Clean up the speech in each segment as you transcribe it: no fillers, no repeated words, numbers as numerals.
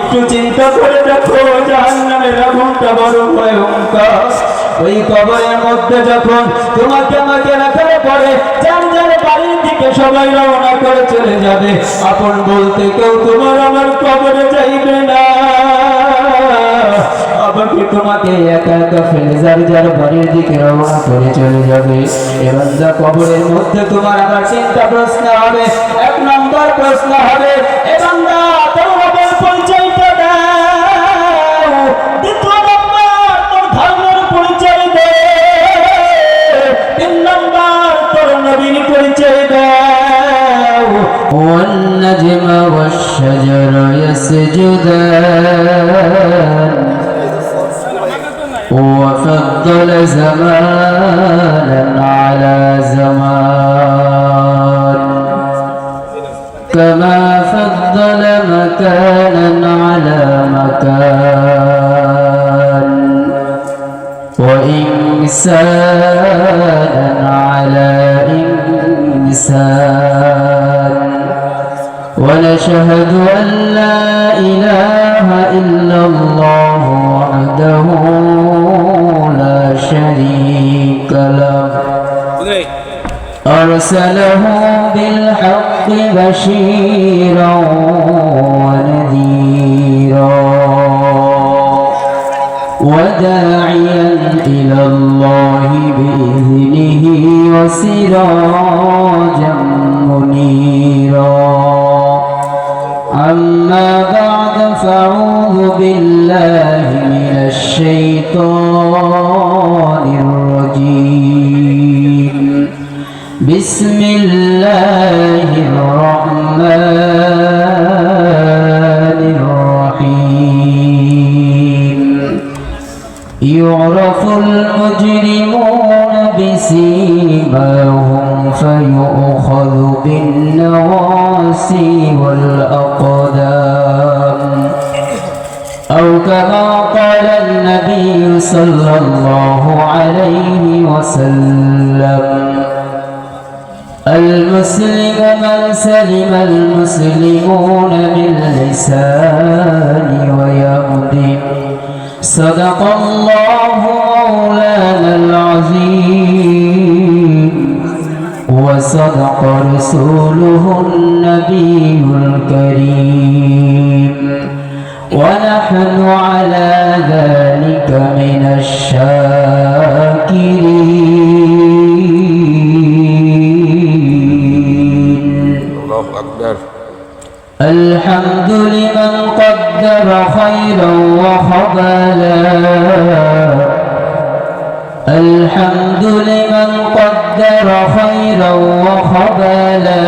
একটু চিন্তা করে দেখো জাহান্নামের আগুনটা বড় ভয়ঙ্কর। ওই কবরের মধ্যে যখন তোমাকে আমাকে রাখার পরে যার যার বাড়ির দিকে সবাই রওনা করে চলে যাবে, আপন বলতে কেউ তোমার আমার কবরে যাইবে না। আমাকে তোমাকে একা একা ফেলে যার যার বাড়ির দিকে রওনা করে চলে যাবে। এবার যা কবরের মধ্যে তোমার আমার চিন্তা প্রশ্ন হবে। এক নম্বর প্রশ্ন হবে, এবং তোর রবের পরিচয়টা দাও। দ্বিতীয় নম্বর তোর ধর্মের পরিচয় দে। তিন নম্বর তোর নবীর পরিচয় দাও। والنجم والشجر يسجدان وفضل زمانا على زمان كما فضل مكانا على مكان وإنسانا على إنسان ونشهد أن لا إله إلا الله وحده لا شريك له أرسله بالحق بشيرا ونذيرا وداعيا إلى الله بإذنه وسراجا منيرا. أما بعد فأعوذ بالله من الشيطان الرجيم. بسم الله الرحمن الرحيم. يعرف المجرمون بسيماهم فيؤخذ بالنواصي والأقدام أو كما قال النبي صلى الله عليه وسلم المسلم من سلم المسلمون من لسانه ويده. صدق الله مولانا العظيم وصدق رسوله النبي الكريم ونحن على ذلك من الشاكرين. الله أكبر. الحمد لمن قدر خيرا وخبلا. الحمد لمن قدر خيرا وخبلا.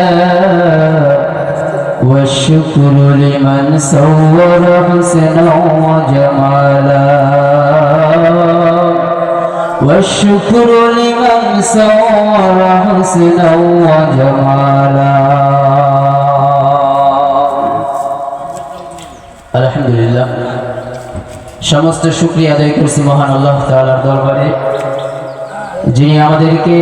والشكر لمن صور حسنا وجمالا. والشكر لمن صور حسنا وجمالا. আলহামদুলিল্লাহ, সমস্ত শুকরিয়া আদায় করছি মহান আল্লাহ তাআলার দরবারে, যিনি আমাদেরকে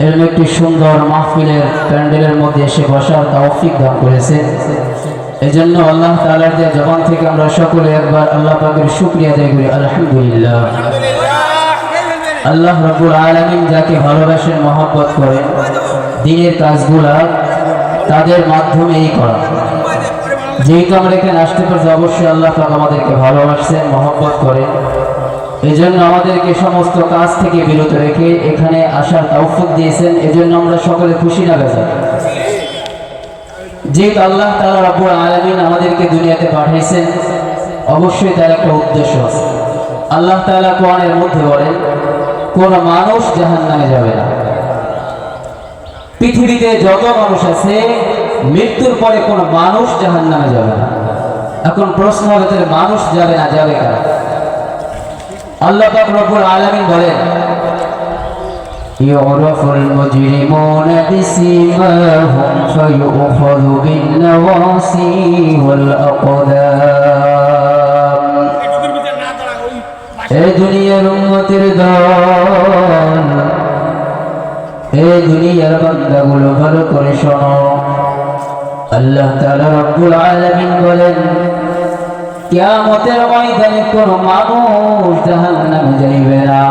এরকম একটি সুন্দর মাহফিলের প্যান্ডেলের মধ্যে এসে বসার তৌফিক দান করেছেন। এজন্য আল্লাহ তাআলার যে জবান থেকে আমরা সকলে একবার আল্লাহ পাকের শুকরিয়া আদায় করি আলহামদুলিল্লাহ। আল্লাহ রাব্বুল আলামিন যাকে ভালোবাসেন, মহব্বত করেন, দ্বীনের কাজগুলা তাদের মাধ্যমেই করা। যেহেতু আমরা এখানে আসতে পারছি, অবশ্যই আল্লাহ পাক আমাদেরকে ভালোবাসেন, মহব্বত করেন। এই জন্য আমাদেরকে সমস্ত কাজ থেকে বিরত রেখে এখানে আসার তৌফিক দিয়েছেন। এজন্য আমরা সকলে খুশি না বেজার। যেহেতু আল্লাহ তাআলা রাব্বুল আলামিন আমাদেরকে দুনিয়াতে পাঠিয়েছেন, অবশ্যই তার একটা উদ্দেশ্য আছে। আল্লাহ তাআলা কোরআনের মধ্যে বলেন, কোন মানুষ জাহান্নামে যাবে না। পৃথিবীতে যত মানুষ আছে, মৃত্যুর পরে কোন মানুষ জাহান্নামে যাবে না। এখন প্রশ্ন হবে, তাহলে মানুষ যাবে না, যাবে কারা? আল্লাহ পাক রব্বুল আলামিন বলেন, ইউরাফুল মুজরিমুনা বিসিমাহুম ফায়ুখাযু বিন-নওয়াসি ওয়াল আকদাম। এই দুনিয়ার উম্মতের দল, এই দুনিয়ার বান্দাগুলো ভালো করে শোনো। আল্লাহ তাআলা রব্বুল আলামিন বলেন, কিয়ামতের ময়দানে কোন মানুষ জাহান্নামে যাইবে না।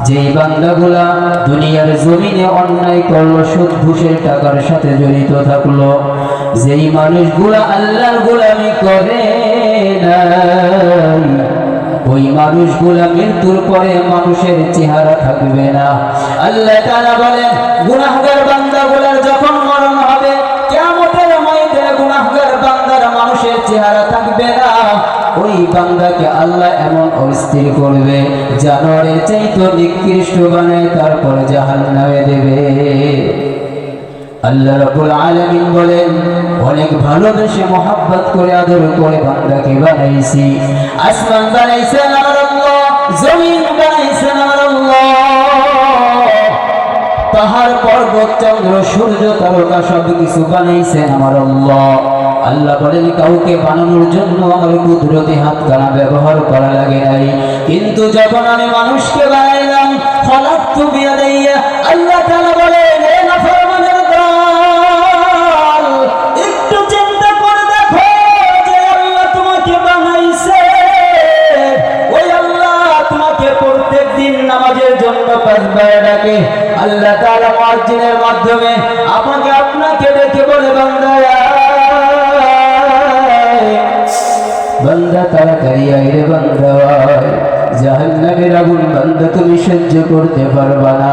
যেই বান্দাগুলা দুনিয়ার জমিনে অন্যায় করলো, সুদ ঘুষের টাকার সাথে জড়িত থাকলো, যেই মানুষগুলা আল্লাহর গোলামি করে না, ওই মানুষগুলা মৃত্যুর পরে মানুষের চেহারা থাকবে না। আল্লাহ তাআলা বলেন, গুনাহগার বান্দাগুলার যখন মরণ হবে, কিয়ামতের ময়দানে গুনাহগার বান্দার মানুষের চেহারা থাকবে না। ওই বান্দাকে আল্লাহ এমন অস্থির করবে, জানোয়ারের চাইতে নিকৃষ্ট বানায় তারপরে জাহান্নামে দেবে। আল্লাহ রাব্বুল আলামিন বলেন, অনেক ভালোবেসে মোহাব্বত করে আদর করে বান্দাকে বানাইছি। আসমান বানাইছেন আমার আল্লাহ, জমিন বানাইছেন আমার আল্লাহ, পাহাড় পর্বত চন্দ্র সূর্য তারকা সবকিছু বানাইছেন আমার আল্লাহ। আল্লাহ বলেন, কাউকে বানানোর জন্য আমার কুদরতি হাত কানা ব্যবহার করা লাগে নাই, কিন্তু যখন আমি মানুষকে বানাইলাম, খলাকতু বিয়াদাইয়া, আল্লাহ তাআলা বলেন, এ নাফরমানের দল, একটু চিন্তা করে দেখো যে আল্লাহ তোমাকে বানাইছে, ওই আল্লাহ তোমাকে প্রত্যেকদিন নামাজের জন্য 5 বার ডাকে। আল্লাহ তাআলা মুয়াজ্জিনের মাধ্যমে আপনাকে আপনাকে ডেকে বলে, বান্দা বান্দা তাড়াতাড়ি আয় রে বান্দা, জাহান্নামের আগুন বান্দা তুমি সহ্য করতে পারবা না।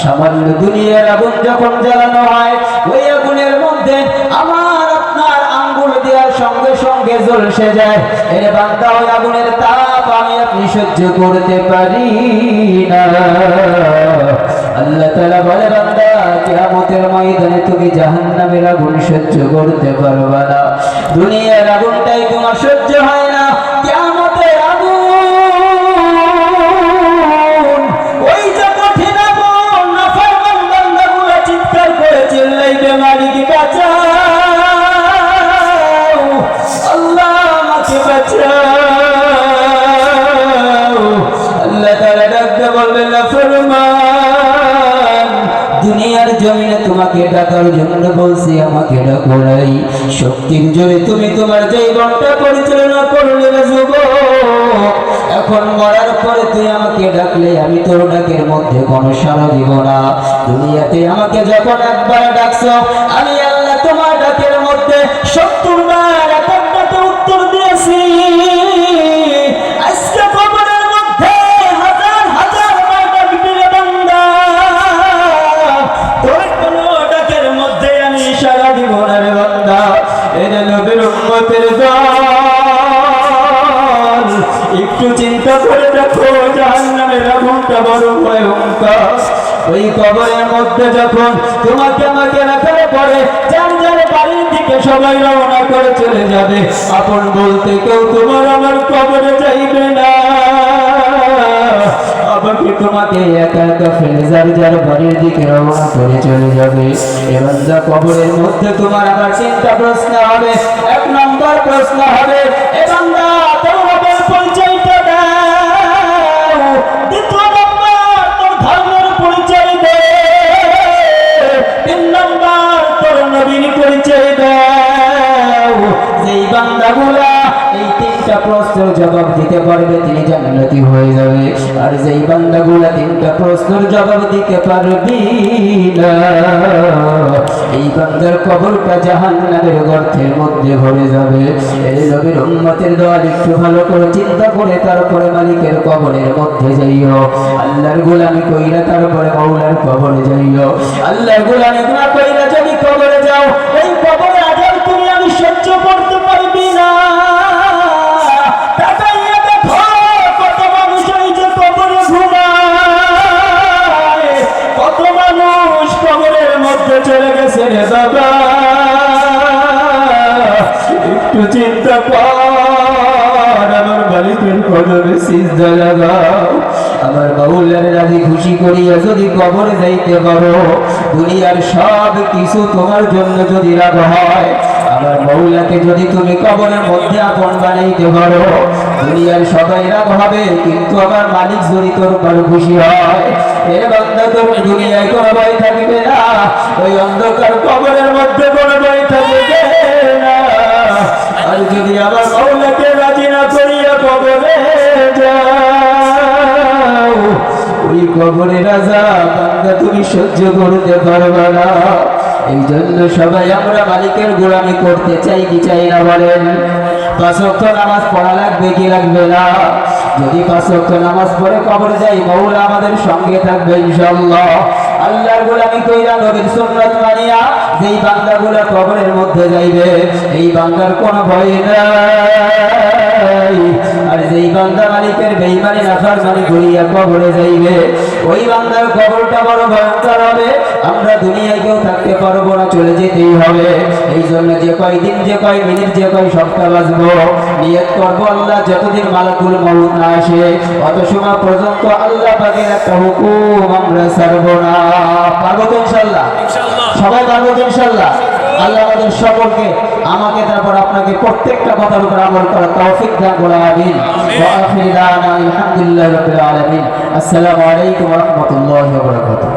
সামান্য দুনিয়ার আগুন যখন জ্বালানো হয়, ওই আগুনের মধ্যে আমার আপনার আঙ্গুল দেওয়ার সঙ্গে সঙ্গে জ্বলসে যায়। এর বান্দা ওই আগুনের তাপ আমি আপনি সহ্য করতে পারি না। আল্লাহ তাআলা বলে, বান্দা কিয়ামতের ময়দানে তুমি জাহান্নামের আগুন সহ্য করতে পারবা না। দুনিয়ার আগুনটাই তোমার সহ্য হয় না, কিয়ামতের আগুন ওই যে কঠিন আগুন, নাফরমান বান্দাগুলো চিৎকার করে চিল্লাইবে, মালিক বাঁচাও, আল্লাহ আমাকে বাঁচাও। আল্লাহ তাআলা ডাকতে বলবেন, নাফরমান, দুনিয়ার জমিনে তোমাকে ডাকার জন্য বলছি, আমাকে ডাকো নাই। শক্তির জোরে তুমি তোমার জীবনটা পরিচালনা করলে না যুবক, এখন মরার পরে তুই আমাকে ডাকলে আমি তোর ডাকের মধ্যে কোনো সাড়া দিব না। দুনিয়াতে আমাকে যখন একবার ডাকছো, আমি আল্লাহ তোমার ডাকের মধ্যে 70 বার এক একটাতে উত্তর দিয়েছি। আজকে কবরের মধ্যে হাজার হাজার বার ডাক দিলে বান্দা, তোর কোনো ডাকের মধ্যে আমি সাড়া দিব না রে বান্দা। এরে নবীর উম্মতের দল, একটু চিন্তা করে দেখো, জাহান্নামের আগুনটা বড় ভয়ঙ্কর। ওই কবরের মধ্যে যখন তোমাকে আমাকে রাখার পরে যার যার বাড়ির দিকে সবাই রওনা করে চলে যাবে, আপন বলতে কেউ তোমার আমার কবরে যাইবে না। আমাকে তোমাকে একা একা ফেলে যার যার বাড়ির দিকে রওনা করে চলে যাবে। এবার যা কবরের মধ্যে তোমার আবার 3টা প্রশ্ন হবে। 1 নম্বর প্রশ্ন হবে, এ বান্দা তোর রবের পরিচয়টা দাও। 2 নম্বর তোর ধর্মের পরিচয় দে। 3 নম্বর তোর নবীর পরিচয় দাও। যেই বান্দাগুলা এই 3টা প্রশ্নের জবাব দিতে পারবে তিনি জান্নাতি হয়ে যাবে, আর যেই বান্দাগুলা 3টা প্রশ্নের জবাব দিতে পারবি না, এই বান্দার কবরটা জাহান্নামের গর্তের মধ্যে ভরে যাবে। এই নবীর উম্মতের দল, একটু ভালো করে চিন্তা করে তারপরে মালিকের কবরের মধ্যে যাইও। আল্লাহর গোলামি কইরা তারপরে মাওলার কবরে যাইও। আল্লাহর গোলামি না কইরা যদি কবরে যাও, এই কবরের আযাব তুমি আমি সহ্য করতে পারবি না। চলে গেছে রে বাবা, একটু চিন্তা কর, আমার মালিকের কদমে সিজদা লাগাও। আমার মাওলার রাজি খুশি করিয়া যদি কবরে যাইতে পারো, দুনিয়ার সব কিছু তোমার জন্য যদি লাভ হয়, আমার মাওলাকে যদি তুমি কবরের মধ্যে আপন বানাইতে পারো, দুনিয়ার সবাই রাগ হবে, কিন্তু আমার মালিক যদি তোর উপর খুশি হয়, এ বান্দা তোর দুনিয়ায় কোনো ভয় থাকবে না, ওই অন্ধকার কবরের মধ্যে কোনো ভয় থাকবে না। আর যদি আমার মাওলাকে রাজি কবরের আযাব বান্দা তুমি সহ্য করতে পারবে না। এই জন্য সবাই আমরা মালিকের গোলামি করতে চাই কি চাই না বলেন? 5 ওয়াক্ত নামাজ পড়া লাগবে কি লাগবে না? যদি 5 ওয়াক্ত নামাজ পড়ে কবর যাই, মওলা আমাদের সঙ্গে থাকবে ইনশাআল্লাহ। আল্লাহর গোলামি কইরা নবীর সুন্নাত মানিয়া যেই বান্দাগুলো কবরের মধ্যে যাইবে, এই বান্দার কোনো ভয় নাই। আর যেই বান্দা মালিকের বেঈমানি নাফরমানি করিয়া কবরে যাইবে, ওই বান্দার কবরটা বড় ভয়ঙ্কর হবে। আমরা দুনিয়ায় কেউ থাকতে পারবো না, চলে যেতেই হবে। এই জন্য যে কয়দিন, যে কয় মিনিট, যে কয় সপ্তাহ বাঁচবো, নিয়ত করবো আল্লাহ যতদিন মালাকুল মউত না আসে অত সময় পর্যন্ত আল্লাহ পাকের একটা হুকুম আমরা ছাড়বো না। পারবো তো ইনশাআল্লাহ? সবাই পারবো তো ইনশাআল্লাহ? আল্লাহ আমাদের সকলকে, আমাকে তারপর আপনাকে প্রত্যেকটা কথার উপর আমল করার তৌফিক দান করুন। আমিন। ওয়া আখিরু দাওয়ানা আলহামদুলিল্লাহি রাব্বিল আলামিন। আসসালামু আলাইকুম ওয়া রাহমাতুল্লাহি ওয়া বারাকাতুহু।